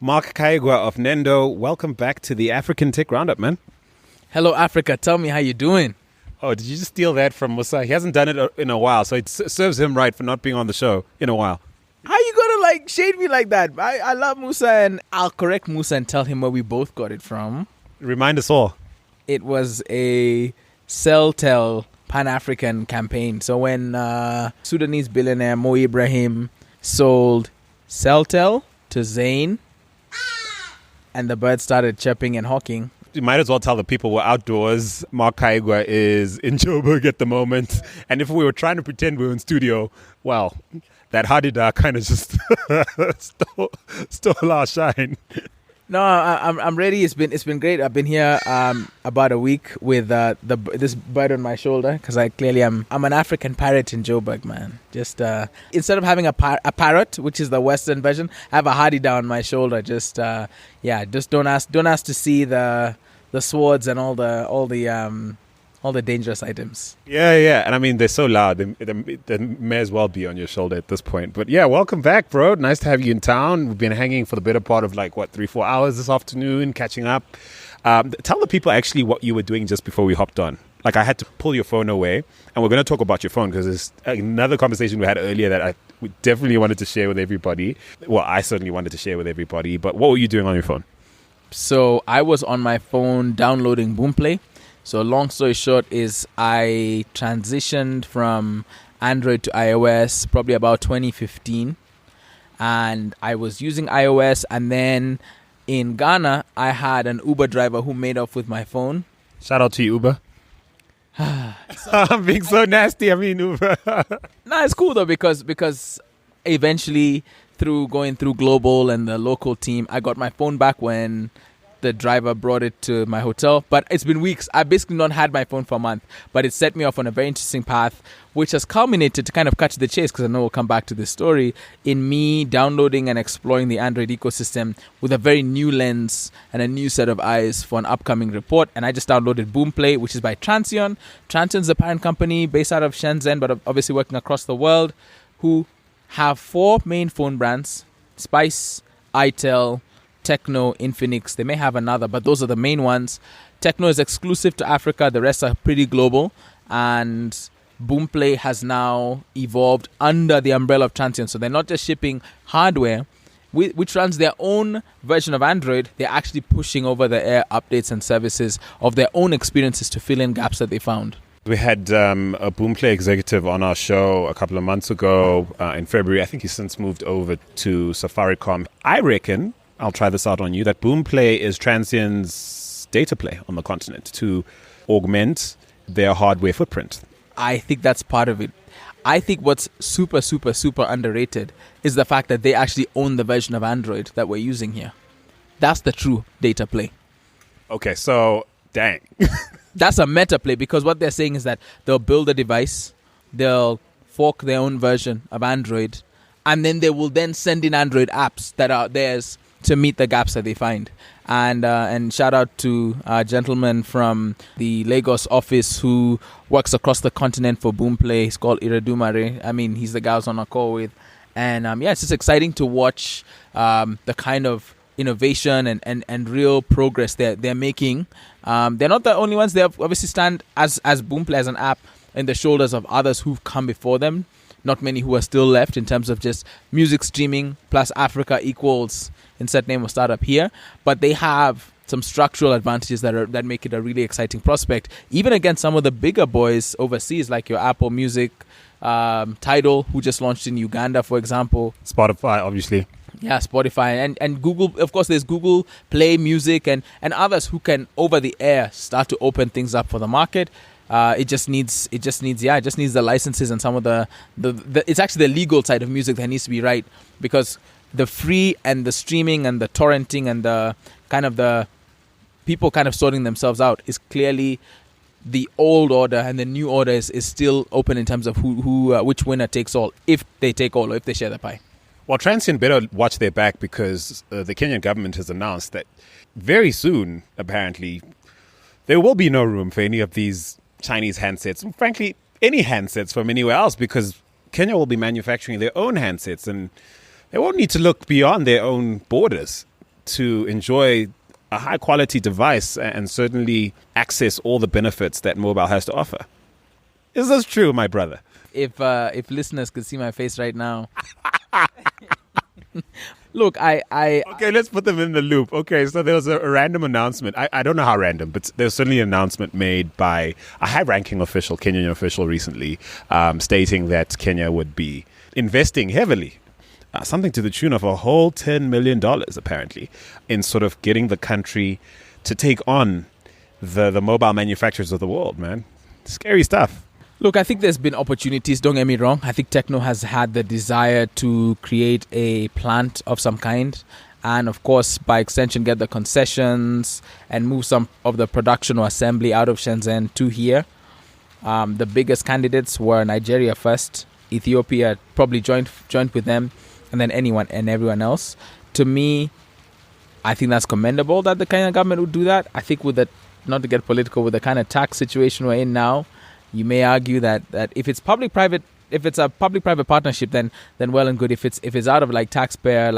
Mark Kaigwa of Nendo, welcome back to the African Tech Roundup, man. Hello, Africa. Tell me how you doing. Oh, did you just steal that from Musa? He hasn't done it in a while, so it serves him right for not being on the show in a while. How you gonna shade me like that? I love Musa, and I'll correct Musa and tell him where we both got it from. Remind us all. It was a Celtel Pan-African campaign. So when Sudanese billionaire Mo Ibrahim sold Celtel to Zain, and the birds started chirping and hawking. You might as well tell the people we're outdoors. Mark Kaigwa is in Joburg at the moment. And if we were trying to pretend we were in studio, well, that Hadida kind of just stole our shine. No, I'm ready. It's been great. I've been here about a week with this bird on my shoulder because I'm an African parrot in Joburg, man. Just instead of having a parrot, which is the Western version, I have a Hadida on my shoulder. Just don't ask to see the swords and all the dangerous items. Yeah. And I mean, they're so loud. They may as well be on your shoulder at this point. But yeah, welcome back, bro. Nice to have you in town. We've been hanging for the better part of 3-4 hours this afternoon, catching up. Tell the people actually what you were doing just before we hopped on. I had to pull your phone away, and we're going to talk about your phone because there's another conversation we had earlier that we definitely wanted to share with everybody. Well, I certainly wanted to share with everybody. But what were you doing on your phone? So I was on my phone downloading Boomplay. So long story short is I transitioned from Android to iOS probably about 2015. And I was using iOS. And then in Ghana, I had an Uber driver who made off with my phone. Shout out to you, Uber. I'm being so nasty. I mean, Uber. No, it's cool though because eventually through going through global and the local team, I got my phone back when the driver brought it to my hotel. But it's been weeks. I basically not had my phone for a month, but it set me off on a very interesting path, which has culminated, to kind of cut to the chase, because I know we'll come back to this story, in me downloading and exploring the Android ecosystem with a very new lens and a new set of eyes for an upcoming report. And I just downloaded Boomplay, which is by Transsion. Transsion's the parent company based out of Shenzhen, but obviously working across the world, who have 4 main phone brands: Spice, itel, Techno, Infinix. They may have another, but those are the main ones. Techno is exclusive to Africa. The rest are pretty global. And Boomplay has now evolved under the umbrella of Transsion. So they're not just shipping hardware, which runs their own version of Android. They're actually pushing over the air updates and services of their own experiences to fill in gaps that they found. We had a Boomplay executive on our show a couple of months ago in February. I think he's since moved over to Safaricom. I reckon, I'll try this out on you, that Boomplay is Transsion's data play on the continent to augment their hardware footprint. I think that's part of it. I think what's super, super, super underrated is the fact that they actually own the version of Android that we're using here. That's the true data play. Okay, so dang. That's a meta play, because what they're saying is that they'll build a device, they'll fork their own version of Android, and then they will then send in Android apps that are theirs to meet the gaps that they find. And shout out to a gentleman from the Lagos office who works across the continent for Boomplay. He's called Iredumare. I mean, he's the guy I was on a call with. And it's just exciting to watch the kind of innovation and real progress they're making. They're not the only ones. They obviously stand as Boomplay as an app in the shoulders of others who've come before them. Not many who are still left in terms of just music streaming plus Africa equals insert name of startup here. But they have some structural advantages that make it a really exciting prospect, even against some of the bigger boys overseas, like your Apple Music, Tidal, who just launched in Uganda, for example. Spotify, obviously. Yeah, Spotify and Google. Of course, there's Google Play Music and others who can, over the air, start to open things up for the market. It just needs the licenses and some of the it's actually the legal side of music that needs to be right, because the free and the streaming and the torrenting and the kind of the people kind of sorting themselves out is clearly the old order, and the new order is still open in terms of who which winner takes all, if they take all or if they share the pie. Well, Transsion better watch their back, because the Kenyan government has announced that very soon, apparently, there will be no room for any of these Chinese handsets, frankly, any handsets from anywhere else, because Kenya will be manufacturing their own handsets and they won't need to look beyond their own borders. to enjoy a high quality device and certainly access all the benefits that mobile has to offer. Is this true, my brother? If listeners could see my face right now. Look, Okay, let's put them in the loop. Okay, so there was a random announcement. I don't know how random, but there's certainly an announcement made by a high-ranking official, Kenyan official recently, stating that Kenya would be investing heavily, something to the tune of a whole $10 million, apparently, in sort of getting the country to take on the mobile manufacturers of the world, man. Scary stuff. Look, I think there's been opportunities, don't get me wrong. I think Techno has had the desire to create a plant of some kind and, of course, by extension, get the concessions and move some of the production or assembly out of Shenzhen to here. The biggest candidates were Nigeria first, Ethiopia probably joined with them, and then anyone and everyone else. To me, I think that's commendable that the Kenyan government would do that. I think with the, not to get political, with the kind of tax situation we're in now, you may argue that if it's public-private, if it's a public-private partnership, then well and good. If it's out of like taxpayer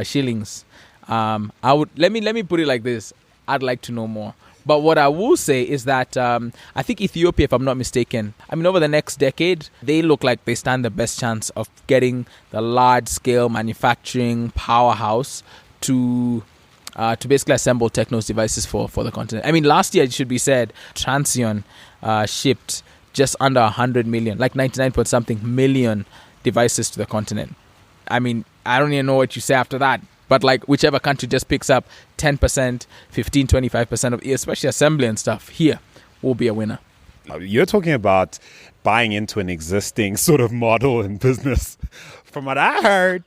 shillings, I would let me put it like this: I'd like to know more. But what I will say is that I think Ethiopia, if I'm not mistaken, I mean over the next decade, they look like they stand the best chance of getting the large-scale manufacturing powerhouse to basically assemble Techno's devices for the continent. I mean, last year, it should be said, Transsion shipped just under 100 million, like 99 point something million devices to the continent. I mean, I don't even know what you say after that, but like whichever country just picks up 10%, 15, 25% of, especially assembly and stuff, here will be a winner. You're talking about buying into an existing sort of model in business. From what I heard,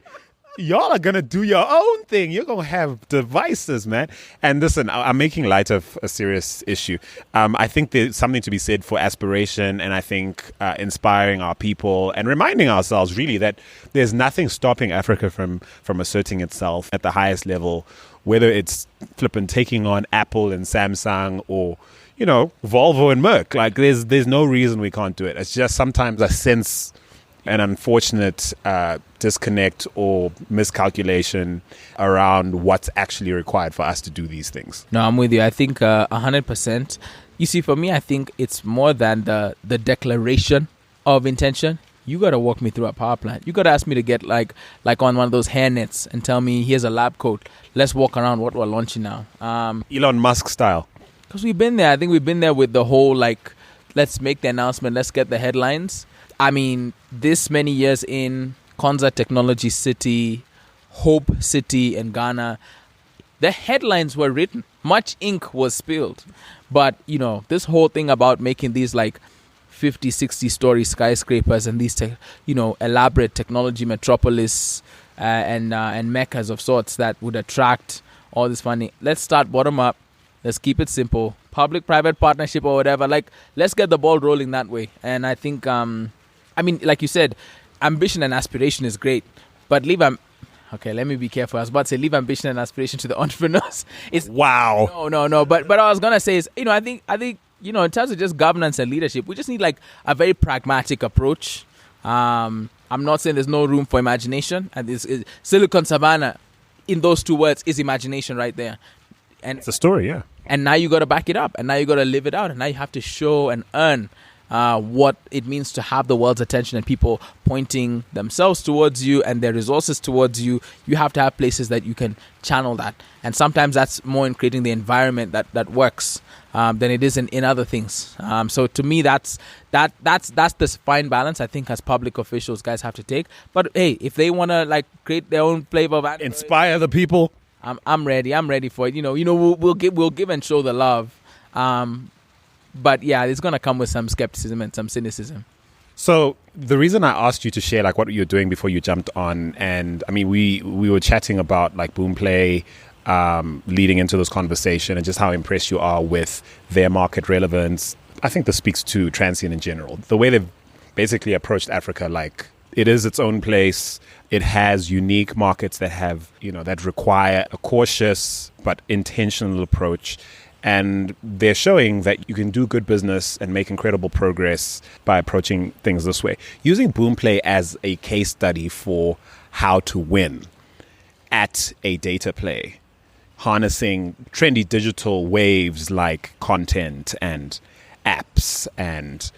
y'all are going to do your own thing. You're going to have devices, man. And listen, I'm making light of a serious issue. I think there's something to be said for aspiration, and I think inspiring our people and reminding ourselves really that there's nothing stopping Africa from asserting itself at the highest level, whether it's flipping taking on Apple and Samsung or, you know, Volvo and Merck. Like there's no reason we can't do it. It's just sometimes I sense an unfortunate disconnect or miscalculation around what's actually required for us to do these things. No, I'm with you. I think 100%. You see, for me, I think it's more than the declaration of intention. You got to walk me through a power plant. You got to ask me to get like on one of those hair nets and tell me, here's a lab coat. Let's walk around what we're launching now. Elon Musk style. Because we've been there. I think we've been there with the whole, like, let's make the announcement, let's get the headlines. I mean, this many years in Konza Technology City, Hope City in Ghana, the headlines were written. Much ink was spilled. But, you know, this whole thing about making these like 50, 60-story skyscrapers and these, elaborate technology metropolis and meccas of sorts that would attract all this funding. Let's start bottom up. Let's keep it simple. Public-private partnership or whatever. Like, let's get the ball rolling that way. And I think... I mean, like you said, ambition and aspiration is great, but okay, let me be careful. I was about to say leave ambition and aspiration to the entrepreneurs. Wow. No. But what I was gonna say is, I think, in terms of just governance and leadership, we just need like a very pragmatic approach. I'm not saying there's no room for imagination, and this is Silicon Savannah. In those two words, is imagination right there. And it's a story, yeah. And now you got to back it up, and now you got to live it out, and now you have to show and earn what it means to have the world's attention and people pointing themselves towards you and their resources towards you. You have to have places that you can channel that, and sometimes that's more in creating the environment that works than it is in other things. So to me, that's this fine balance I think as public officials guys have to take. But hey, if they want to like create their own flavor of Android, inspire the people, I'm ready. I'm ready for it. We'll give and show the love. But yeah, it's going to come with some skepticism and some cynicism. So the reason I asked you to share like what you're doing before you jumped on, and I mean, we were chatting about like Boomplay leading into this conversation and just how impressed you are with their market relevance. I think this speaks to Transsion in general. The way they've basically approached Africa, like it is its own place. It has unique markets that have, that require a cautious but intentional approach. And they're showing that you can do good business and make incredible progress by approaching things this way. Using Boomplay as a case study for how to win at a data play. harnessing trendy digital waves like content and apps and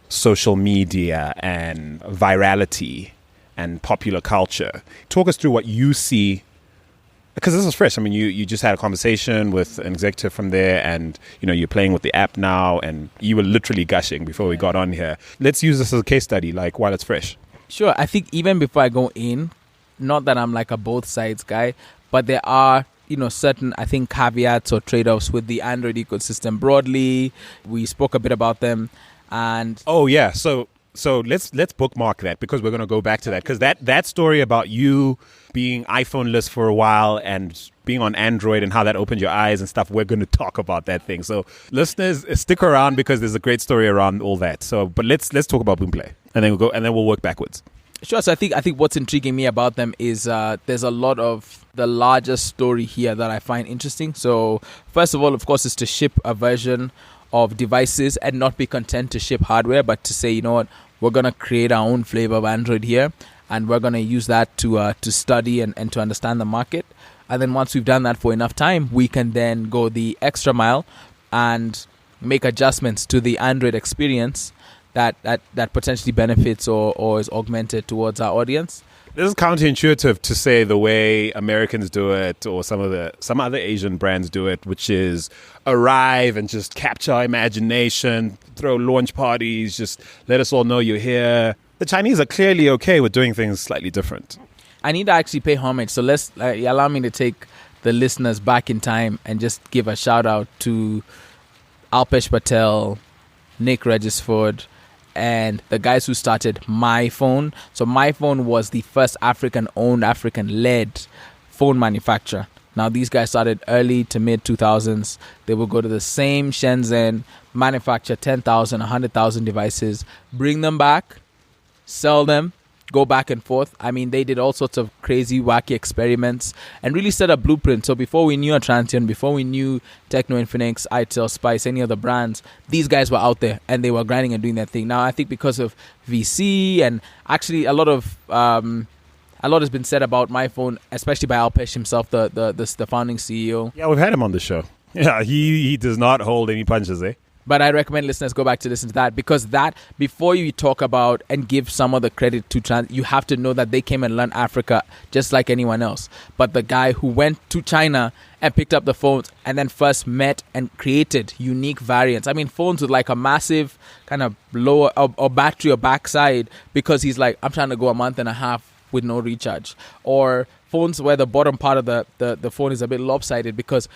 social media and virality and popular culture. Talk us through what you see, because this is fresh. I mean, you just had a conversation with an executive from there, and you're playing with the app now, and you were literally gushing before we got on here. Let's use this as a case study, like while it's fresh. Sure. I think even before I go in, not that I'm like a both sides guy, but there are certain, I think, caveats or trade-offs with the Android ecosystem broadly. We spoke a bit about them, and oh yeah, so let's bookmark that, because we're going to go back to that, because that story about you being iPhone-less for a while and being on Android and how that opened your eyes and stuff, we're going to talk about that thing. So listeners, stick around, because there's a great story around all that. So, but let's talk about Boomplay, and then we'll work backwards. Sure. So I think what's intriguing me about them is there's a lot of the larger story here that I find interesting. So first of all, of course, is to ship a version of devices and not be content to ship hardware, but to say, you know what, we're going to create our own flavor of Android here, and we're going to use that to study and to understand the market. And then once we've done that for enough time, we can then go the extra mile and make adjustments to the Android experience that potentially benefits or is augmented towards our audience. This is counterintuitive to say the way Americans do it, or some other Asian brands do it, which is arrive and just capture our imagination, throw launch parties, just let us all know you're here. The Chinese are clearly okay with doing things slightly different. I need to actually pay homage. So let's allow me to take the listeners back in time and just give a shout out to Alpesh Patel, Nick Regisford, and the guys who started MyPhone. So MyPhone was the first African-owned, African-led phone manufacturer. Now, these guys started early to mid-2000s. They would go to the same Shenzhen, manufacture 10,000, 100,000 devices, bring them back, sell them, go back and forth. I mean, they did all sorts of crazy, wacky experiments and really set a blueprint. So before we knew a Transsion, before we knew Techno Infinix, itel, Spice, any other brands, these guys were out there and they were grinding and doing their thing. Now, I think because of VC and actually a lot has been said about MyPhone, especially by Alpesh himself, the founding CEO. Yeah, we've had him on the show. Yeah, he does not hold any punches, eh? But I recommend listeners go back to listen to that, because that, before you talk about and give some of the credit to Trans, you have to know that they came and learned Africa just like anyone else. But the guy who went to China and picked up the phones and then first met and created unique variants. I mean, phones with like a massive kind of lower or battery or backside, because he's like, I'm trying to go a month and a half with no recharge. Or phones where the bottom part of the phone is a bit lopsided because,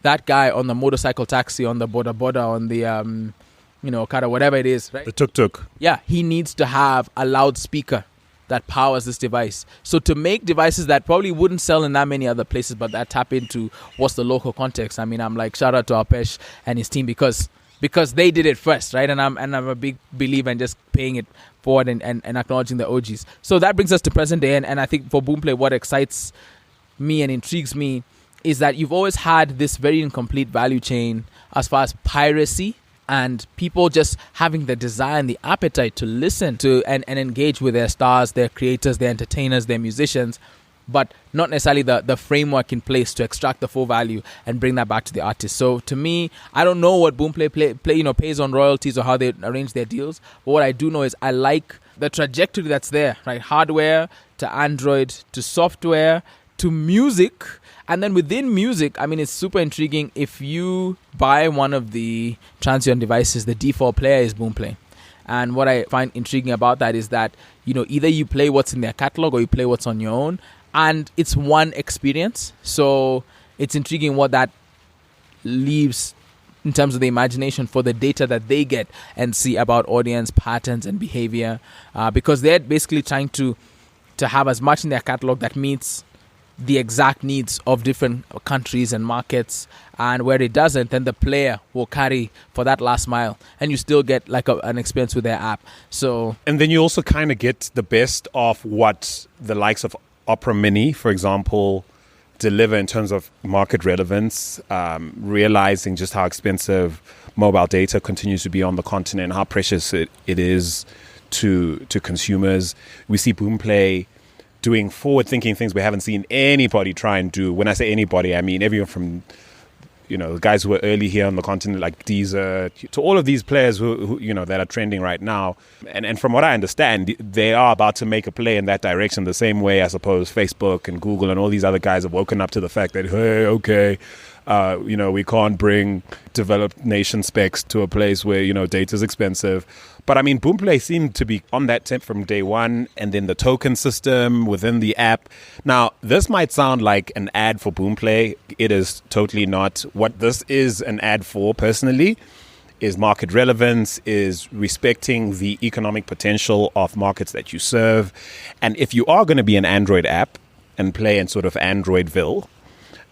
that guy on the motorcycle taxi, on the boda, on the, kind of whatever it is, right? The tuk-tuk. Yeah, he needs to have a loudspeaker that powers this device. So to make devices that probably wouldn't sell in that many other places, but that tap into what's the local context. I mean, I'm like, shout out to Alpesh and his team because they did it first, right? And I'm a big believer in just paying it forward and acknowledging the OGs. So that brings us to present day, and I think for Boomplay, what excites me and intrigues me is that you've always had this very incomplete value chain as far as piracy and people just having the desire and the appetite to listen to and engage with their stars, their creators, their entertainers, their musicians, but not necessarily the framework in place to extract the full value and bring that back to the artist. So to me, I don't know what Boomplay pays on royalties or how they arrange their deals, but what I do know is I like the trajectory that's there, right? Hardware to Android to software to music. And then within music, I mean, it's super intriguing. If you buy one of the Transsion devices, the default player is Boomplay. And what I find intriguing about that is that, either you play what's in their catalog or you play what's on your own. And it's one experience. So it's intriguing what that leaves in terms of the imagination for the data that they get and see about audience patterns and behavior. Because they're basically trying to have as much in their catalog that meets the exact needs of different countries and markets, and where it doesn't, then the player will carry for that last mile and you still get like an experience with their app. So, and then you also kind of get the best of what the likes of Opera Mini, for example, deliver in terms of market relevance, realizing just how expensive mobile data continues to be on the continent, how precious it is to consumers. We see Boomplay doing forward-thinking things we haven't seen anybody try and do. When I say anybody, I mean everyone from, the guys who were early here on the continent, like Deezer, to all of these players who that are trending right now. And from what I understand, they are about to make a play in that direction the same way, I suppose, Facebook and Google and all these other guys have woken up to the fact that, hey, okay, we can't bring developed nation specs to a place where, data is expensive. But I mean, Boomplay seemed to be on that tip from day one, and then the token system within the app. Now, this might sound like an ad for Boomplay. It is totally not. What this is an ad for, personally, is market relevance, is respecting the economic potential of markets that you serve. And if you are going to be an Android app and play in sort of Androidville,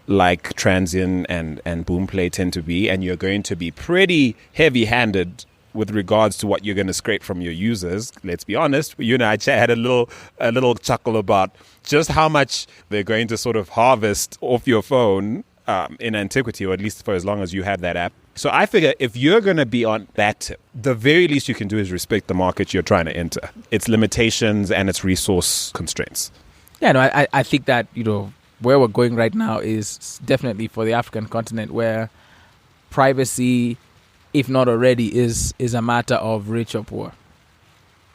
like Transsion and Boomplay tend to be, and you're going to be pretty heavy-handed with regards to what you're going to scrape from your users. Let's be honest, I had a little chuckle about just how much they're going to sort of harvest off your phone in antiquity, or at least for as long as you have that app. So I figure if you're going to be on that tip, the very least you can do is respect the market you're trying to enter, its limitations and its resource constraints. Yeah, no, I think that, where we're going right now is definitely for the African continent, where privacy, if not already, is a matter of rich or poor,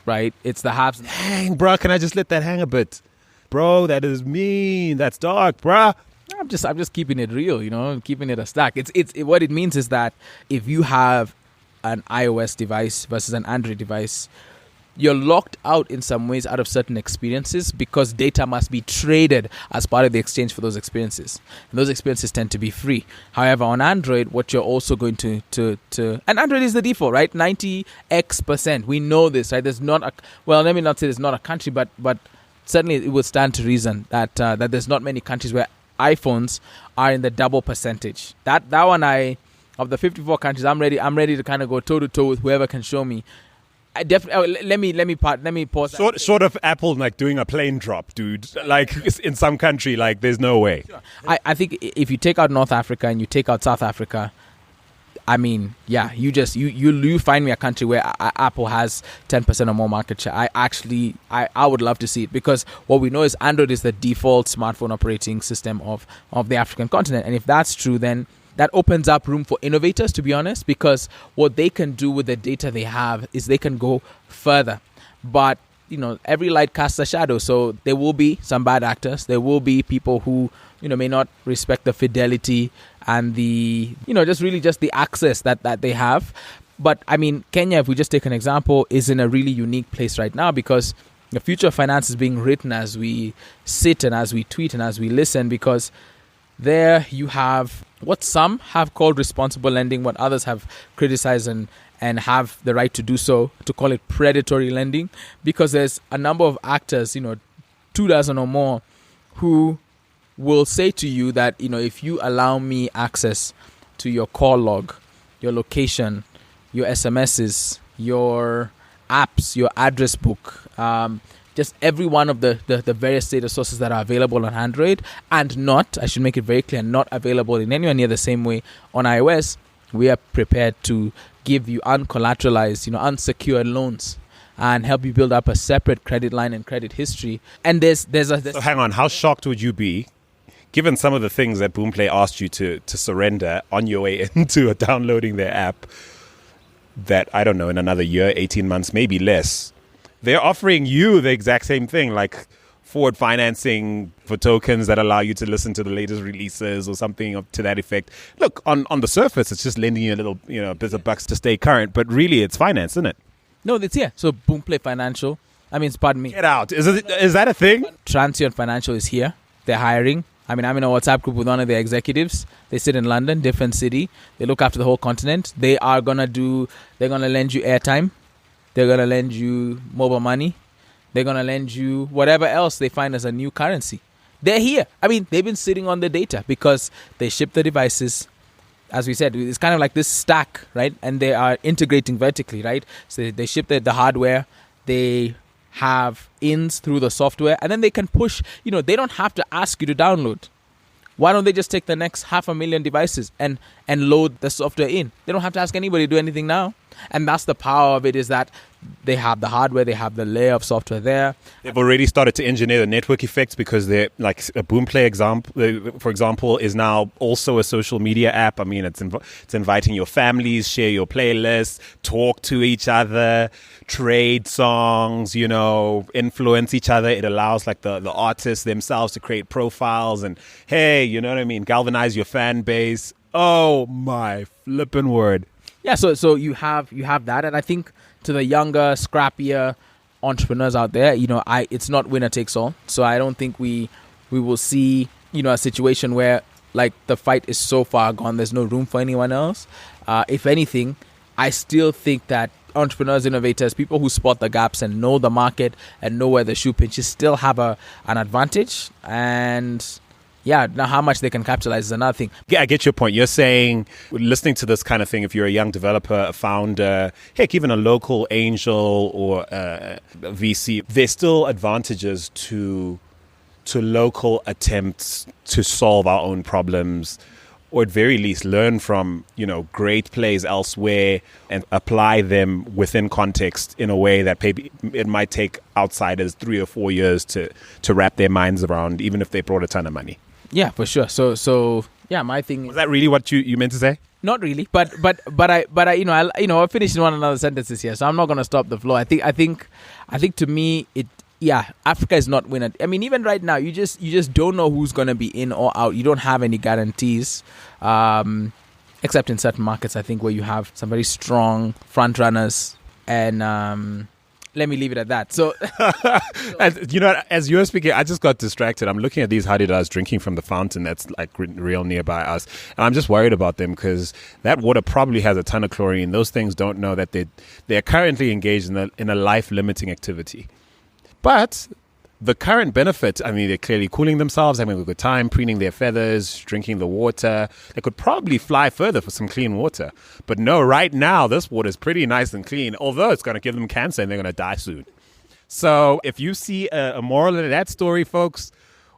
right? It's the haves. Dang, bro, can I just let that hang a bit? Bro, that is mean. That's dark, bro. I'm just keeping it real, keeping it a stack. It's what it means is that if you have an iOS device versus an Android device, you're locked out in some ways out of certain experiences because data must be traded as part of the exchange for those experiences. And those experiences tend to be free. However, on Android, what you're also going to and Android is the default, right? 90x%. We know this, right? There's not let me not say there's not a country, but certainly it would stand to reason that there's not many countries where iPhones are in the double percentage. That one, of the 54 countries, I'm ready to kind of go toe to toe with whoever can show me. I definitely. Let me pause. Short of Apple like doing a plane drop, dude. Like in some country, like there's no way. Sure. I think if you take out North Africa and you take out South Africa, I mean, yeah, you find me a country where Apple has 10% or more market share. I would love to see it, because what we know is Android is the default smartphone operating system of the African continent, and if that's true, then that opens up room for innovators, to be honest, because what they can do with the data they have is they can go further. But, every light casts a shadow. So there will be some bad actors. There will be people who, may not respect the fidelity and the, just the access that they have. But, I mean, Kenya, if we just take an example, is in a really unique place right now, because the future of finance is being written as we sit and as we tweet and as we listen, because there you have what some have called responsible lending, what others have criticized and have the right to do so, to call it predatory lending, because there's a number of actors, 24 or more, who will say to you that, if you allow me access to your call log, your location, your SMSs, your apps, your address book, just every one of the various data sources that are available on Android, and I should make it very clear, not available in anywhere near the same way on iOS, we are prepared to give you uncollateralized, unsecured loans and help you build up a separate credit line and credit history. And there's So hang on, how shocked would you be, given some of the things that Boomplay asked you to surrender on your way into downloading their app, that, I don't know, in another year, 18 months, maybe less, they're offering you the exact same thing, like forward financing for tokens that allow you to listen to the latest releases or something to that effect. Look, on the surface, it's just lending you a little, bit of bucks to stay current, but really it's finance, isn't it? No, it's here. So Boomplay Financial, pardon me. Get out. Is that a thing? Transsion Financial is here. They're hiring. I'm in a WhatsApp group with one of their executives. They sit in London, different city. They look after the whole continent. They're going to lend you airtime. They're going to lend you mobile money. They're going to lend you whatever else they find as a new currency. They're here. They've been sitting on the data because they ship the devices. As we said, it's kind of like this stack, right? And they are integrating vertically, right? So they ship the hardware. They have ins through the software. And then they can push, they don't have to ask you to download. Why don't they just take the next 500,000 devices and load the software in? They don't have to ask anybody to do anything now. And that's the power of it, is that they have the hardware, they have the layer of software there. They've already started to engineer the network effects, because they're like a Boomplay example, for example, is now also a social media app. I mean, it's inviting your families, share your playlists, talk to each other, trade songs, influence each other. It allows like the artists themselves to create profiles and, hey, you know what I mean, galvanize your fan base. Oh my flippin' word. Yeah, so you have that, and I think to the younger, scrappier entrepreneurs out there, it's not winner takes all. So I don't think we will see, a situation where like the fight is so far gone, there's no room for anyone else. If anything, I still think that entrepreneurs, innovators, people who spot the gaps and know the market and know where the shoe pinches still have an advantage. And yeah, now how much they can capitalize is another thing. Yeah, I get your point. You're saying, listening to this kind of thing, if you're a young developer, a founder, heck, even a local angel or a VC, there's still advantages to local attempts to solve our own problems, or at very least learn from, great plays elsewhere and apply them within context in a way that maybe it might take outsiders 3 or 4 years to wrap their minds around, even if they brought a ton of money. Yeah, for sure. So yeah, my thing. Was that really what you meant to say? Not really, but I finished in one another sentences here, so I'm not going to stop the flow. I think to me Africa is not winner. I mean, even right now, you just don't know who's going to be in or out. You don't have any guarantees, except in certain markets, I think, where you have some very strong front runners. And let me leave it at that. So, and, as you were speaking, I just got distracted. I'm looking at these haridas drinking from the fountain that's like real nearby us, and I'm just worried about them because that water probably has a ton of chlorine. Those things don't know that they're currently engaged in a life-limiting activity. But the current benefit, I mean, they're clearly cooling themselves, having a good time, preening their feathers, drinking the water. They could probably fly further for some clean water. But no, right now, this water is pretty nice and clean, although it's going to give them cancer and they're going to die soon. So if you see a moral in that story, folks,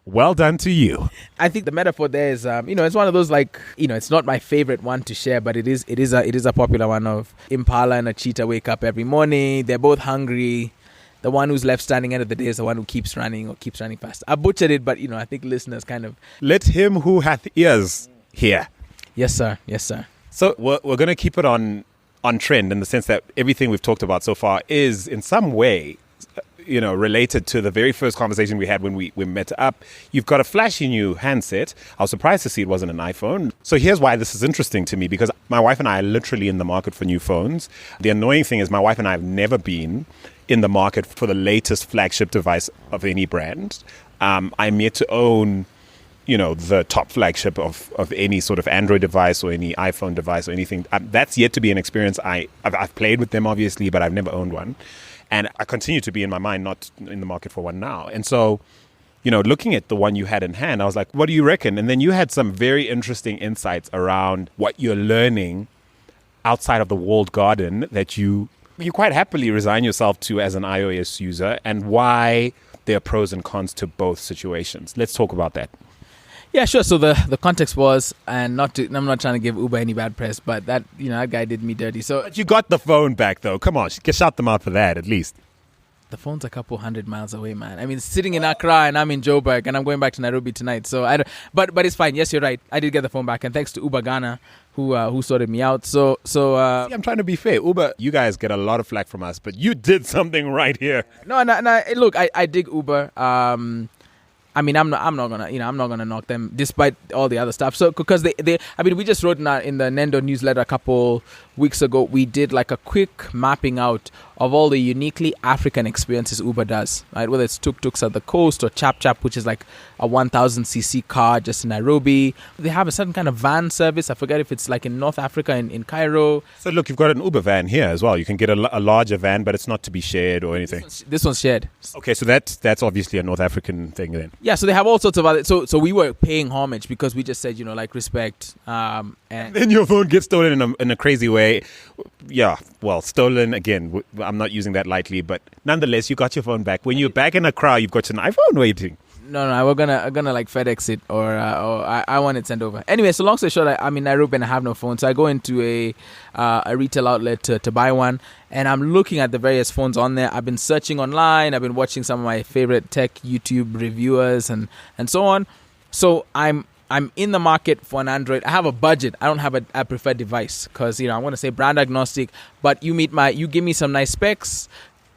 well done to you. I think the metaphor there is, it's one of those it's not my favorite one to share, but it is a popular one of Impala and a cheetah wake up every morning. They're both hungry. The one who's left standing end of the day is the one who keeps running fast. I butchered it, but I think listeners kind of... Let him who hath ears hear. Yes, sir. So we're going to keep it on trend in the sense that everything we've talked about so far is in some way, related to the very first conversation we had when we met up. You've got a flashy new handset. I was surprised to see it wasn't an iPhone. So here's why this is interesting to me, because my wife and I are literally in the market for new phones. The annoying thing is my wife and I have never been in the market for the latest flagship device of any brand. I'm yet to own, the top flagship of any sort of Android device or any iPhone device or anything. That's yet to be an experience. I've played with them, obviously, but I've never owned one. And I continue to be, in my mind, not in the market for one now. And so, looking at the one you had in hand, I was like, what do you reckon? And then you had some very interesting insights around what you're learning outside of the walled garden that you quite happily resign yourself to as an iOS user, and why there are pros and cons to both situations. Let's talk about that. Yeah, sure. So the context was, and I'm not trying to give Uber any bad press, but that guy did me dirty. So but you got the phone back though. Come on, shout them out for that at least. The phone's a couple 100 miles away, man. I mean, it's sitting in Accra and I'm in Joburg and I'm going back to Nairobi tonight. So but it's fine. Yes, you're right. I did get the phone back, and thanks to Uber Ghana who sorted me out. So See, I'm trying to be fair. Uber, you guys get a lot of flack from us, but you did something right here. No. Look, I dig Uber. I mean, I'm not gonna knock them despite all the other stuff. So because we just wrote in the Nendo newsletter a couple weeks ago, we did like a quick mapping out of all the uniquely African experiences Uber does, right? Whether it's tuk-tuks at the coast or chap-chap, which is like a 1,000cc car just in Nairobi. They have a certain kind of van service. I forget if it's like in North Africa, in Cairo. So look, you've got an Uber van here as well. You can get a larger van, but it's not to be shared or anything. This one's shared. Okay, so that's obviously a North African thing then. Yeah, so they have all sorts of other... So we were paying homage because we just said, respect. And then your phone gets stolen in a crazy way. Yeah, well, stolen, again, I'm not using that lightly, but nonetheless, you got your phone back. When you're back in Accra, you've got an iPhone waiting. No, we're gonna like FedEx it, or I want it sent over. Anyway, so long story short, I'm in Nairobi and I have no phone, so I go into a retail outlet to buy one, and I'm looking at the various phones on there. I've been searching online. I've been watching some of my favorite tech YouTube reviewers and so on. So I'm in the market for an Android. I have a budget. I don't have a preferred device because I want to say brand agnostic. But you give me some nice specs,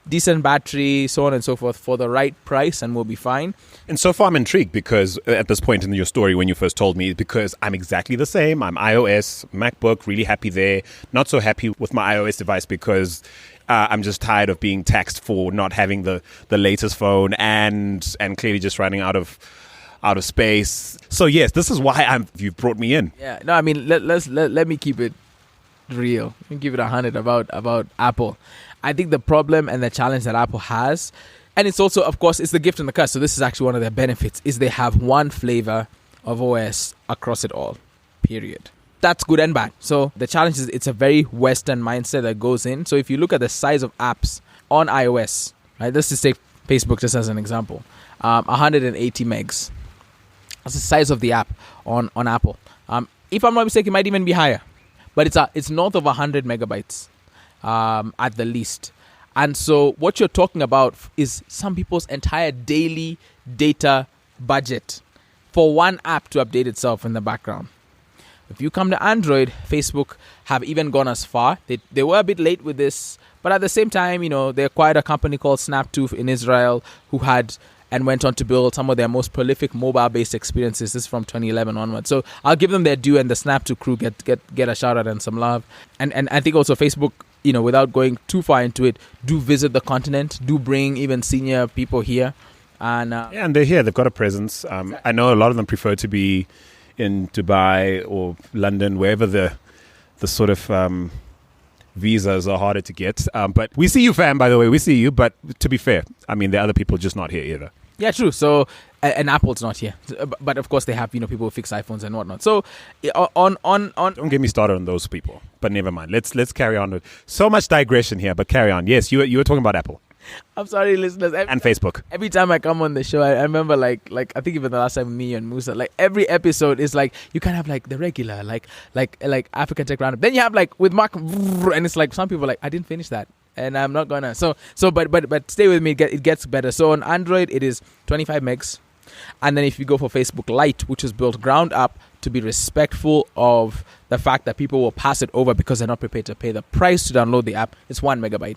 decent battery, so on and so forth for the right price, and we'll be fine. And so far I'm intrigued because at this point in your story when you first told me, because I'm exactly the same. I'm iOS, MacBook, really happy there. Not so happy with my iOS device because I'm just tired of being taxed for not having the latest phone and clearly just running out of space. So yes, this is why you've brought me in. Yeah, no, I mean let me keep it real. Let me give it 100 about Apple. I think the problem and the challenge that Apple has, and it's also, of course, it's the gift and the curse. So this is actually one of their benefits, is they have one flavor of OS across it all, period. That's good and bad. So the challenge is it's a very Western mindset that goes in. So if you look at the size of apps on iOS, right? Let's just take Facebook just as an example. 180 megs. That's the size of the app on Apple. If I'm not mistaken, it might even be higher. But it's north of 100 megabytes at the least. And so what you're talking about is some people's entire daily data budget for one app to update itself in the background. If you come to Android, Facebook have even gone as far. They were a bit late with this, but at the same time, they acquired a company called Snap2 in Israel who had and went on to build some of their most prolific mobile-based experiences. This is from 2011 onward. So I'll give them their due, and the Snap2 crew get a shout out and some love. And I think also Facebook, without going too far into it, do visit the continent, do bring even senior people here. And they're here. They've got a presence. I know a lot of them prefer to be in Dubai or London, wherever the sort of visas are harder to get. But we see you, fam, by the way. We see you. But to be fair, I mean, there are other people just not here either. Yeah, true. So, and Apple's not here. But of course, they have, people who fix iPhones and whatnot. So, on Don't get me started on those people. But never mind. Let's carry on. So much digression here, but carry on. Yes, you were talking about Apple. I'm sorry, listeners. And Facebook. Every time I come on the show, I remember like I think even the last time me and Musa, like every episode is like you kind of have like the regular, like African Tech Roundup. Then you have like with Mark, and it's like some people are like I didn't finish that, and I'm not gonna. So but stay with me. It gets better. So on Android, it is 25 megs, and then if you go for Facebook Lite, which is built ground up to be respectful of the fact that people will pass it over because they're not prepared to pay the price to download the app, it's 1 megabyte.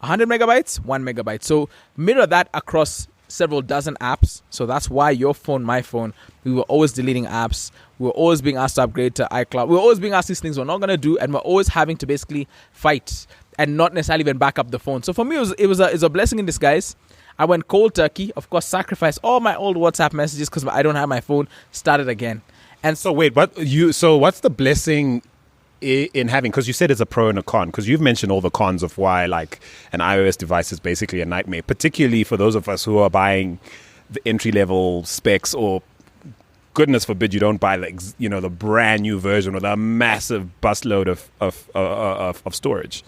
100 megabytes, 1 megabyte. So mirror that across several dozen apps. So that's why your phone, my phone, we were always deleting apps. We were always being asked to upgrade to iCloud. We were always being asked these things we're not going to do. And we're always having to basically fight and not necessarily even back up the phone. So for me, it was a blessing in disguise. I went cold turkey, of course, sacrificed all my old WhatsApp messages because I don't have my phone, started again. And so wait, what's the blessing in having, because you said it's a pro and a con, because you've mentioned all the cons of why like an iOS device is basically a nightmare, particularly for those of us who are buying the entry level specs, or goodness forbid you don't buy the brand new version with a massive busload of storage.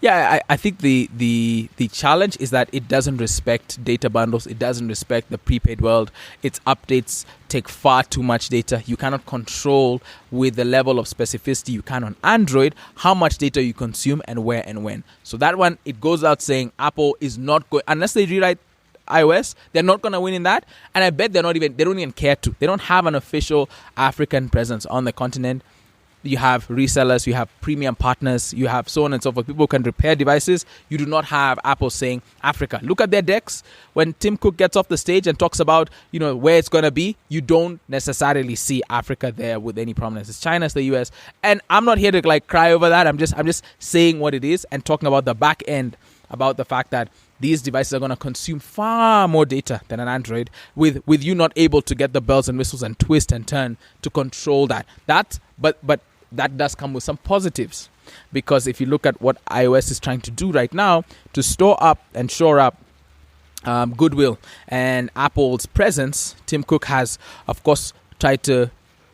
Yeah, I think the challenge is that it doesn't respect data bundles. It doesn't respect the prepaid world. Its updates take far too much data. You cannot control with the level of specificity you can on Android how much data you consume and where and when. So that one, it goes out saying Apple is not going, unless they rewrite iOS, they're not going to win in that. And I bet they don't even care to. They don't have an official African presence on the continent. You have resellers, you have premium partners, you have so on and so forth. People can repair devices. You do not have Apple saying Africa. Look at their decks. When Tim Cook gets off the stage and talks about, where it's going to be, you don't necessarily see Africa there with any prominence. It's China, it's the US. And I'm not here to cry over that. I'm just saying what it is and talking about the back end, about the fact that these devices are going to consume far more data than an Android, with you not able to get the bells and whistles and twist and turn to control that. But that does come with some positives, because if you look at what iOS is trying to do right now to store up and shore up goodwill and Apple's presence, Tim Cook has, of course, tried to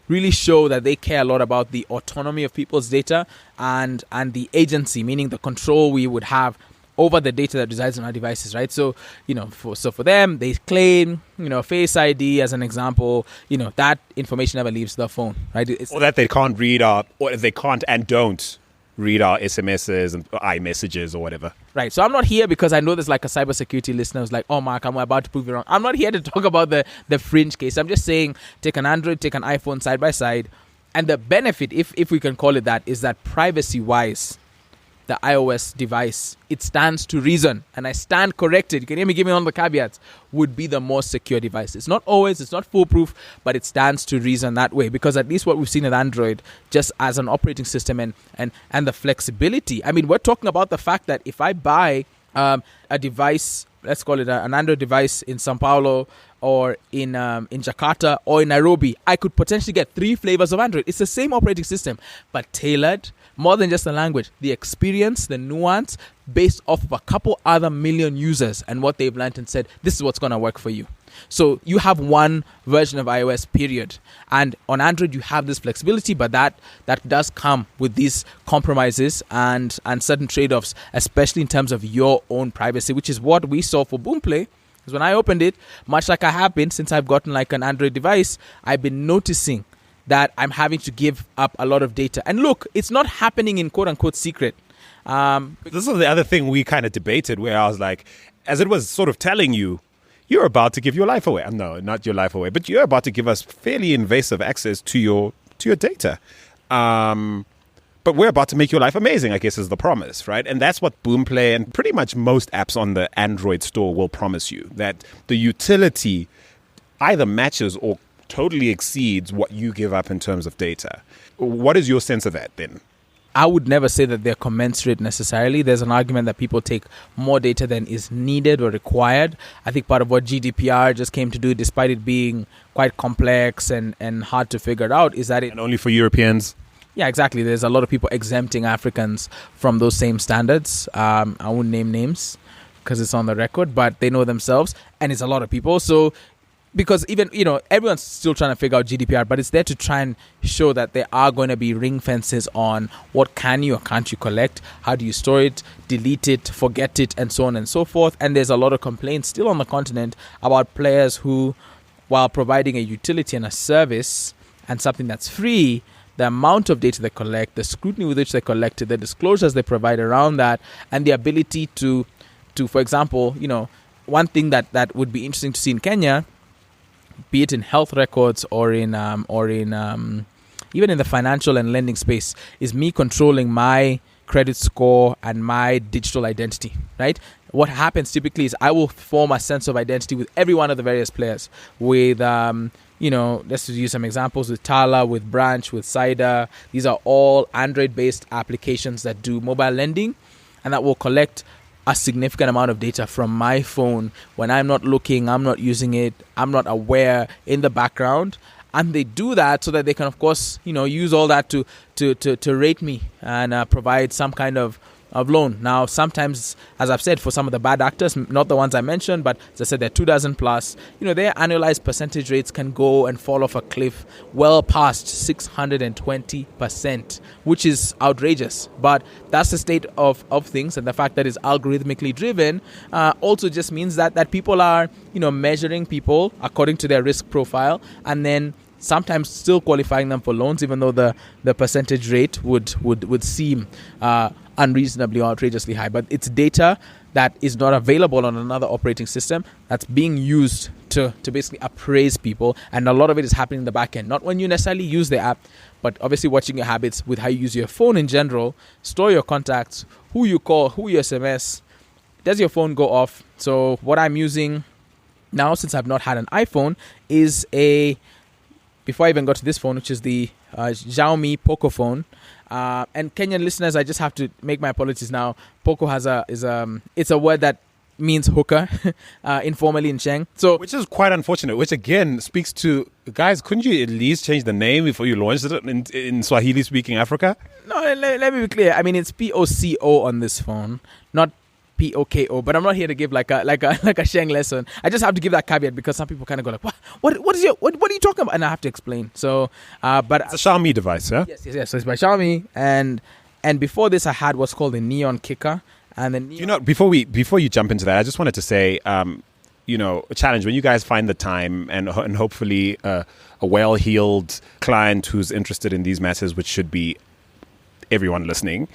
really show that they care a lot about the autonomy of people's data and the agency, meaning the control we would have over the data that resides on our devices, right? So, for them, they claim, Face ID as an example, that information never leaves the phone, right? Or that they can't read or they can't and don't read our SMSs and iMessages or whatever. Right. So I'm not here because I know there's like a cybersecurity listener who's like, oh, Mark, I'm about to prove you wrong. I'm not here to talk about the fringe case. I'm just saying take an Android, take an iPhone side by side. And the benefit, if we can call it that, is that privacy-wise, the iOS device, it stands to reason, and I stand corrected, you can hear me giving all the caveats, would be the more secure device. It's not always, it's not foolproof, but it stands to reason that way, because at least what we've seen with Android, just as an operating system and the flexibility. I mean, we're talking about the fact that if I buy a device, let's call it an Android device in Sao Paulo or in Jakarta or in Nairobi, I could potentially get 3 flavors of Android. It's the same operating system, but tailored, more than just the language, the experience, the nuance, based off of a couple other million users and what they've learned and said, this is what's going to work for you. So you have one version of iOS, period. And on Android, you have this flexibility, but that does come with these compromises and certain trade-offs, especially in terms of your own privacy, which is what we saw for Boomplay. Because when I opened it, much like I have been since I've gotten like an Android device, I've been noticing that I'm having to give up a lot of data. And look, it's not happening in quote-unquote secret. This is the other thing we kind of debated, where I was like, as it was sort of telling you, you're about to give your life away. No, not your life away, but you're about to give us fairly invasive access to your data. But we're about to make your life amazing, I guess, is the promise, right? And that's what Boomplay and pretty much most apps on the Android store will promise you, that the utility either matches or totally exceeds what you give up in terms of data. What is your sense of that then? I would never say that they're commensurate necessarily. There's an argument that people take more data than is needed or required. I think part of what GDPR just came to do, despite it being quite complex and hard to figure out, is that And only for Europeans? Yeah, exactly. There's a lot of people exempting Africans from those same standards. I won't name names because it's on the record, but they know themselves, and it's a lot of people. So because even, everyone's still trying to figure out GDPR, but it's there to try and show that there are going to be ring fences on what can you or can't you collect, how do you store it, delete it, forget it, and so on and so forth. And there's a lot of complaints still on the continent about players who, while providing a utility and a service and something that's free, the amount of data they collect, the scrutiny with which they collect it, the disclosures they provide around that, and the ability to for example, one thing that would be interesting to see in Kenya, be it in health records or in even in the financial and lending space, is me controlling my credit score and my digital identity, right? What happens typically is I will form a sense of identity with every one of the various players. With, let's use some examples with Tala, with Branch, with Cider. These are all Android-based applications that do mobile lending, and that will collect a significant amount of data from my phone when I'm not looking, I'm not using it, I'm not aware, in the background. And they do that so that they can, of course, use all that to rate me and provide some kind of loan. Now, sometimes, as I've said, for some of the bad actors, not the ones I mentioned, but as I said, they're 24 plus, their annualized percentage rates can go and fall off a cliff well past 620%, which is outrageous. But that's the state of things, and the fact that it's algorithmically driven also just means that people are, measuring people according to their risk profile, and then sometimes still qualifying them for loans, even though the percentage rate would seem unreasonably or outrageously high. But it's data that is not available on another operating system that's being used to basically appraise people, and a lot of it is happening in the back end, not when you necessarily use the app, but obviously watching your habits with how you use your phone in general, store your contacts, who you call, who you SMS, does your phone go off. So what I'm using now, since I've not had an iPhone, is before I even got to this phone, which is the Xiaomi Pocophone. And Kenyan listeners, I just have to make my apologies now. Poco it's a word that means hooker, informally in Sheng. So, which is quite unfortunate, which again speaks to, guys, couldn't you at least change the name before you launched it in Swahili-speaking Africa? No, let me be clear. I mean, it's POCO on this phone, not POKO, but I'm not here to give like a Sheng lesson. I just have to give that caveat because some people kind of go like, what are you talking about? And I have to explain. So, but it's a Xiaomi device, yeah? Yes. So it's by Xiaomi, and before this I had what's called a Neon Kicker, And then before you jump into that, I just wanted to say, a challenge when you guys find the time and hopefully a well-heeled client who's interested in these matters, which should be everyone listening.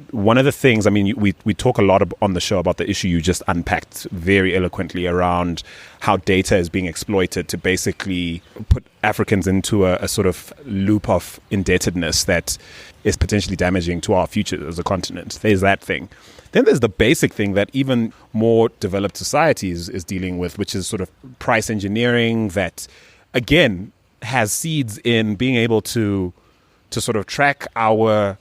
One of the things, I mean, we talk a lot on the show about the issue you just unpacked very eloquently around how data is being exploited to basically put Africans into a sort of loop of indebtedness that is potentially damaging to our future as a continent. There's that thing. Then there's the basic thing that even more developed societies is dealing with, which is sort of price engineering that, again, has seeds in being able to sort of track our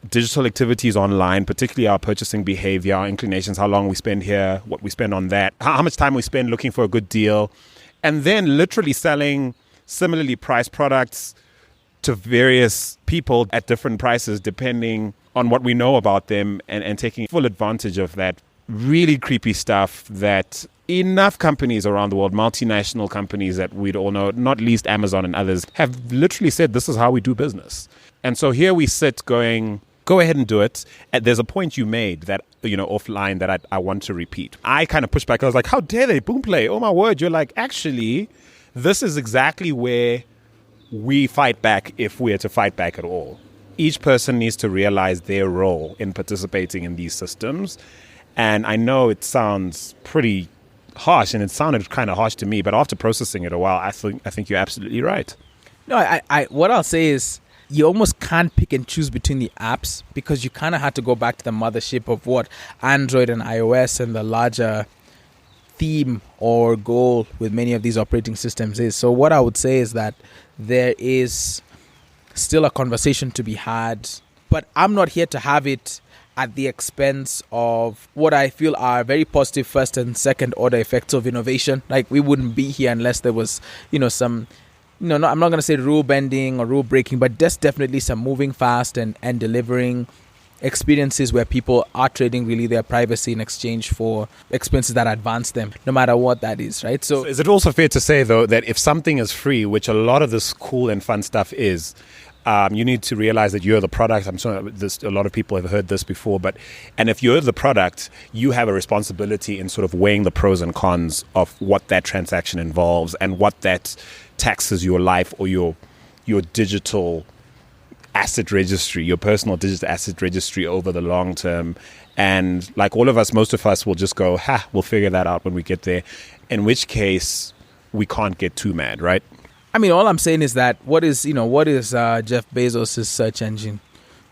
digital activities online, particularly our purchasing behavior, our inclinations, how long we spend here, what we spend on that, how much time we spend looking for a good deal, and then literally selling similarly priced products to various people at different prices depending on what we know about them, and taking full advantage of that really creepy stuff that enough companies around the world, multinational companies that we'd all know, not least Amazon and others, have literally said this is how we do business. And so here we sit going, go ahead and do it. And there's a point you made that, offline that I want to repeat. I kind of pushed back. I was like, how dare they boom play? Oh my word. You're like, actually, this is exactly where we fight back if we're to fight back at all. Each person needs to realize their role in participating in these systems. And I know it sounds pretty harsh, and it sounded kind of harsh to me, but after processing it a while, I think you're absolutely right. No, I what I'll say is you almost can't pick and choose between the apps, because you kind of had to go back to the mothership of what Android and iOS and the larger theme or goal with many of these operating systems is. So what I would say is that there is still a conversation to be had, but I'm not here to have it at the expense of what I feel are very positive first and second order effects of innovation. Like, we wouldn't be here unless there was, some, I'm not going to say rule bending or rule breaking, but there's definitely some moving fast and delivering experiences where people are trading really their privacy in exchange for experiences that advance them, no matter what that is, right? So is it also fair to say, though, that if something is free, which a lot of this cool and fun stuff is, you need to realize that you're the product. I'm sure a lot of people have heard this before, and if you're the product, you have a responsibility in sort of weighing the pros and cons of what that transaction involves and what that taxes your life or your digital asset registry, your personal digital asset registry over the long term. And like all of us, most of us will just go, we'll figure that out when we get there, in which case we can't get too mad, right? I mean, all I'm saying is that what is Jeff Bezos' search engine?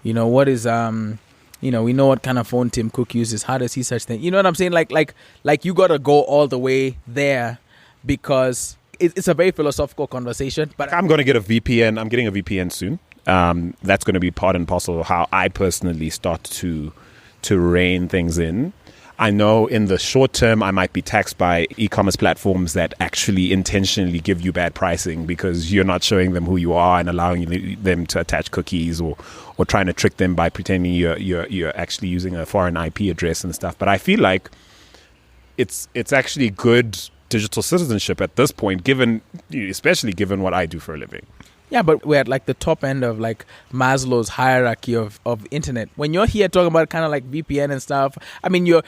What is, we know what kind of phone Tim Cook uses. How does he search things? You know what I'm saying? Like you got to go all the way there, because it's a very philosophical conversation. But I'm going to get a VPN. I'm getting a VPN soon. That's going to be part and parcel of how I personally start to rein things in. I know in the short term, I might be taxed by e-commerce platforms that actually intentionally give you bad pricing because you're not showing them who you are and allowing them to attach cookies, or trying to trick them by pretending you're actually using a foreign IP address and stuff. But I feel like it's actually good digital citizenship at this point, especially given what I do for a living. Yeah, but we're at like the top end of like Maslow's hierarchy of internet. When you're here talking about kind of like VPN and stuff, I mean, you're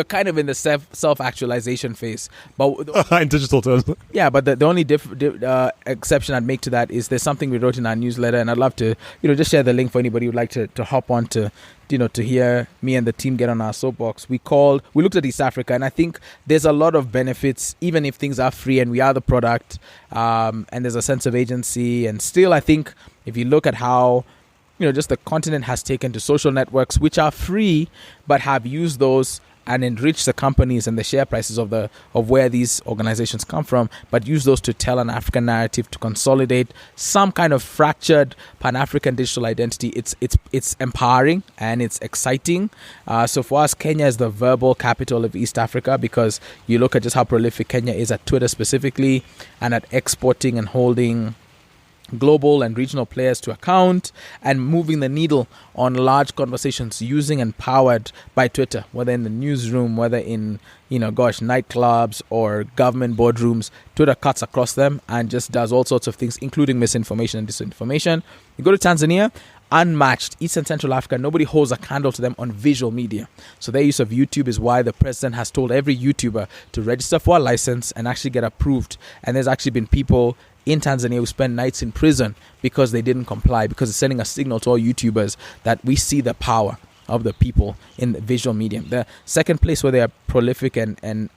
kind of in the self-actualization phase. But in digital terms. Yeah, but the only exception I'd make to that is there's something we wrote in our newsletter, and I'd love to just share the link for anybody who'd like to hop on to hear me and the team get on our soapbox. We looked at East Africa, and I think there's a lot of benefits, even if things are free and we are the product, and there's a sense of agency. And still, I think if you look at how, just the continent has taken to social networks, which are free, but have used those and enrich the companies and the share prices of where these organizations come from, but use those to tell an African narrative, to consolidate some kind of fractured Pan-African digital identity. It's empowering and it's exciting. So for us, Kenya is the verbal capital of East Africa, because you look at just how prolific Kenya is at Twitter specifically, and at exporting and holding global and regional players to account, and moving the needle on large conversations using and powered by Twitter, whether in the newsroom, whether in nightclubs or government boardrooms. Twitter cuts across them and just does all sorts of things, including misinformation and disinformation. You go to Tanzania, unmatched. East and Central Africa, nobody holds a candle to them on visual media. So their use of YouTube is why the president has told every YouTuber to register for a license and actually get approved. And there's actually been people in Tanzania who spend nights in prison because they didn't comply, because it's sending a signal to all YouTubers that we see the power of the people in the visual medium. The second place where they are prolific and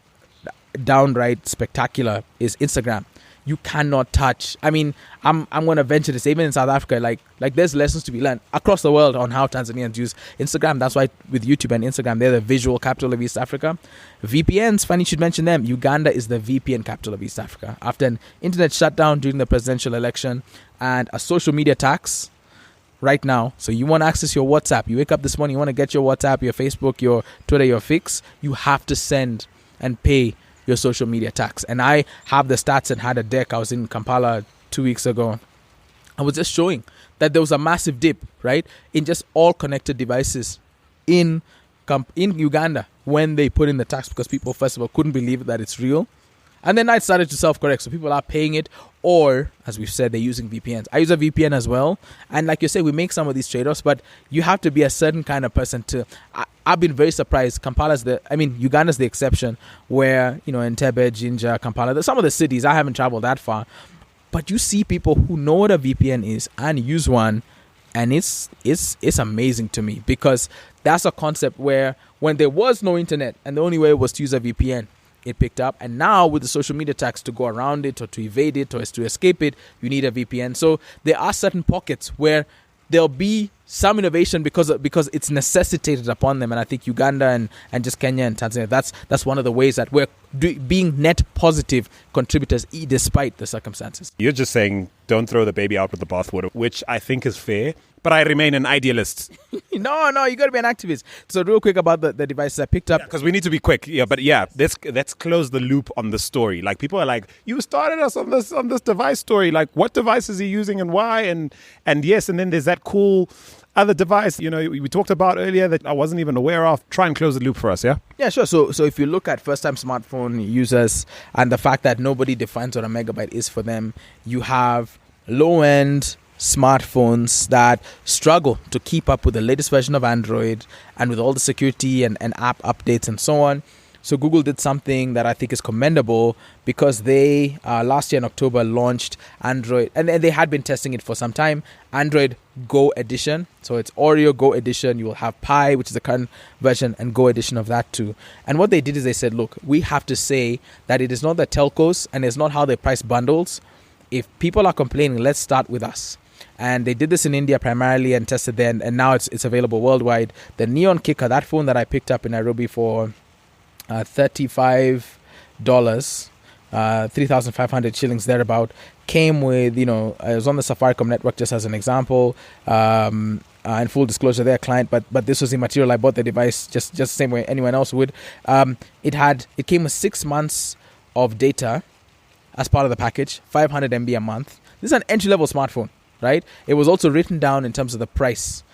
downright spectacular is Instagram. You cannot touch. I mean, I'm going to venture to say, even in South Africa, like there's lessons to be learned across the world on how Tanzanians use Instagram. That's why with YouTube and Instagram, they're the visual capital of East Africa. VPNs, funny you should mention them. Uganda is the VPN capital of East Africa. After an internet shutdown during the presidential election and a social media tax right now, so you want to access your WhatsApp. You wake up this morning, you want to get your WhatsApp, your Facebook, your Twitter, your Fix. You have to send and pay your social media tax. And I have the stats and had a deck. I was in Kampala 2 weeks ago. I was just showing that there was a massive dip, right, in just all connected devices in Uganda when they put in the tax, because people, first of all, couldn't believe that it's real. And then I started to self-correct. So people are paying it, or, as we've said, they're using VPNs. I use a VPN as well. And like you say, we make some of these trade-offs, but you have to be a certain kind of person to... I've been very surprised. Uganda's the exception, where, Entebbe, Jinja, Kampala, some of the cities, I haven't traveled that far. But you see people who know what a VPN is and use one, and it's amazing to me, because that's a concept where when there was no internet and the only way was to use a VPN, it picked up. And now with the social media tax, to go around it or to evade it or to escape it, you need a VPN. So there are certain pockets where there'll be some innovation because it's necessitated upon them. And I think Uganda and just Kenya and Tanzania, that's one of the ways that we're being net positive contributors despite the circumstances. You're just saying don't throw the baby out with the bathwater, which I think is fair, but I remain an idealist. No, you got to be an activist. So real quick about the devices I picked up. Because we need to be quick. Let's close the loop on the story. Like, people are like, you started us on this device story. Like, what device is he using and why? And yes, and then there's that cool other device, we talked about earlier that I wasn't even aware of. Try and close the loop for us, yeah? Yeah, sure. So if you look at first-time smartphone users and the fact that nobody defines what a megabyte is for them, you have low-end smartphones that struggle to keep up with the latest version of Android and with all the security and app updates and so on. So Google did something that I think is commendable, because they last year in October launched Android, and they had been testing it for some time, Android Go Edition. So it's Oreo Go Edition. You will have Pi, which is the current version, and Go Edition of that too. And what they did is they said, look, we have to say that it is not the telcos and it's not how they price bundles. If people are complaining, let's start with us. And they did this in India primarily and tested there, and now it's available worldwide. The Neon Kicker, that phone that I picked up in Nairobi for $35, 3,500 shillings thereabout, came with, it was on the Safaricom network, just as an example. In full disclosure, they're a client, but this was immaterial. I bought the device just the same way anyone else would. It came with 6 months of data as part of the package, 500 MB a month. This is an entry-level smartphone, right? It was also written down in terms of the price.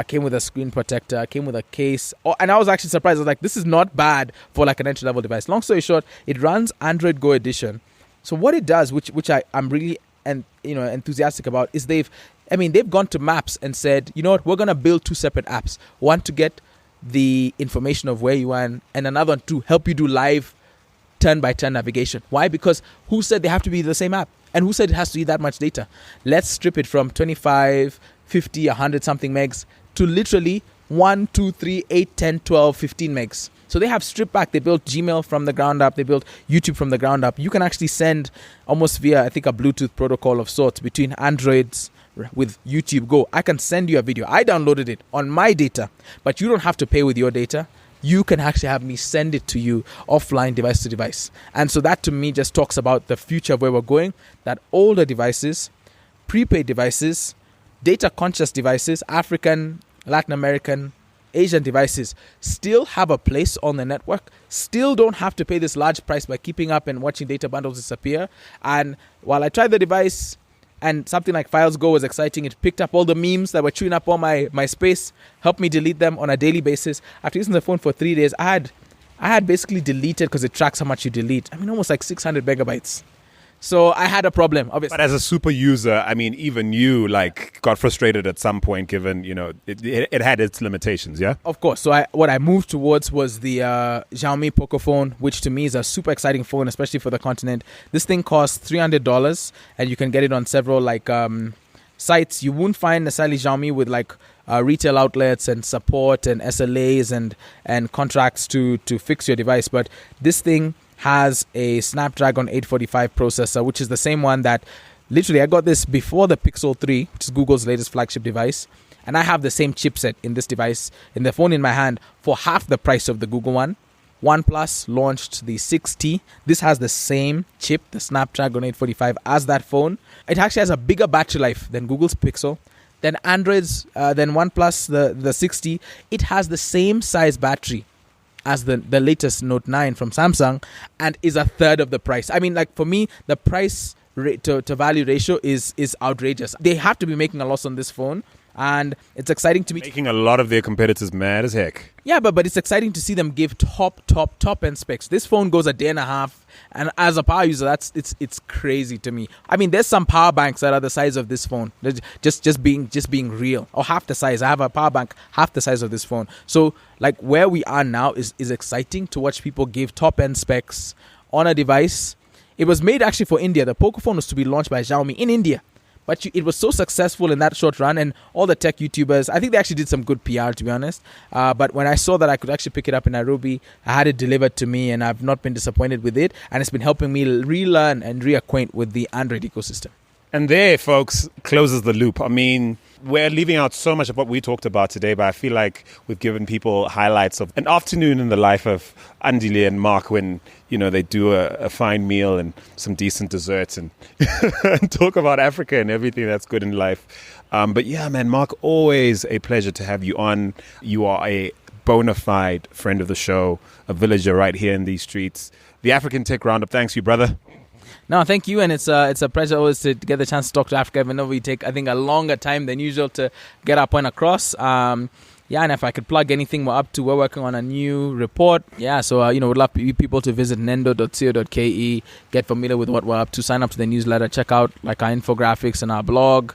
Came with a screen protector, came with a case. And I was actually surprised. I was like, this is not bad for like an entry-level device. Long story short, it runs Android Go Edition. So what it does, which I'm really enthusiastic about, is they've gone to Maps and said, you know what, we're going to build 2 separate apps. One to get the information of where you are, and another one to help you do live turn-by-turn navigation. Why? Because who said they have to be the same app? And who said it has to be that much data? Let's strip it from 25, 50, 100 something megs to literally 1, 2, 3, 8, 10, 12, 15 megs. So they have stripped back. They built Gmail from the ground up. They built YouTube from the ground up. You can actually send almost via, I think, a Bluetooth protocol of sorts between Androids with YouTube Go. I can send you a video. I downloaded it on my data, but you don't have to pay with your data. You can actually have me send it to you offline, device to device. And so that to me just talks about the future of where we're going, that older devices, prepaid devices, data conscious devices, African, Latin American, Asian devices still have a place on the network, still don't have to pay this large price by keeping up and watching data bundles disappear. And while I tried the device and something like Files Go was exciting, it picked up all the memes that were chewing up all my space, helped me delete them on a daily basis. After using the phone for 3 days, I had basically deleted, because it tracks how much you delete, almost like 600 megabytes. So I had a problem, obviously. But as a super user, I mean, even you got frustrated at some point, given it had its limitations. Yeah. Of course. So what I moved towards was the Xiaomi Pocophone, which to me is a super exciting phone, especially for the continent. This thing costs $300, and you can get it on several sites. You won't find necessarily Xiaomi with retail outlets and support and SLAs and contracts to fix your device. But this thing has a Snapdragon 845 processor, which is the same one that literally I got this before the Pixel 3, which is Google's latest flagship device. And I have the same chipset in this device, in the phone in my hand, for half the price of the Google one. OnePlus launched the 6T. This has the same chip, the Snapdragon 845, as that phone. It actually has a bigger battery life than Google's Pixel. Then Android's, then OnePlus, the 6T, it has the same size battery as the latest Note 9 from Samsung, and is a third of the price. I mean, for me, the price to value ratio is outrageous. They have to be making a loss on this phone, and it's exciting to me. Making a lot of their competitors mad as heck. Yeah, but it's exciting to see them give top end specs. This phone goes a day and a half, and as a power user, it's crazy to me. I mean, there's some power banks that are the size of this phone. Just being real, or half the size. I have a power bank half the size of this phone. So where we are now is exciting to watch people give top end specs on a device. It was made actually for India. The Pocophone was to be launched by Xiaomi in India. But it was so successful in that short run, and all the tech YouTubers, I think they actually did some good PR, to be honest. But when I saw that I could actually pick it up in Nairobi, I had it delivered to me, and I've not been disappointed with it. And it's been helping me relearn and reacquaint with the Android ecosystem. And there, folks, closes the loop. I mean, we're leaving out so much of what we talked about today, but I feel like we've given people highlights of an afternoon in the life of Andile and Mark when, they do a fine meal and some decent desserts and, and talk about Africa and everything that's good in life. But yeah, man, Mark, always a pleasure to have you on. You are a bona fide friend of the show, a villager right here in these streets. The African Tech Roundup, thanks you, brother. No, thank you, and it's a pleasure always to get the chance to talk to Africa, even though we take, I think, a longer time than usual to get our point across. And if I could plug anything we're up to, we're working on a new report. Yeah, so, we'd love people to visit nendo.co.ke, get familiar with what we're up to, sign up to the newsletter, check out our infographics and our blog.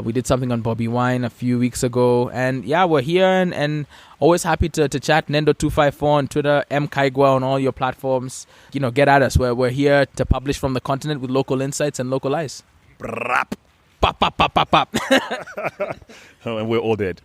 We did something on Bobby Wine a few weeks ago. And yeah, we're here and always happy to chat. Nendo254 on Twitter, Kaigwa on all your platforms. Get at us. We're here to publish from the continent with local insights and local eyes. Brap. Pop, pop, pop, pop, pop. And we're all dead.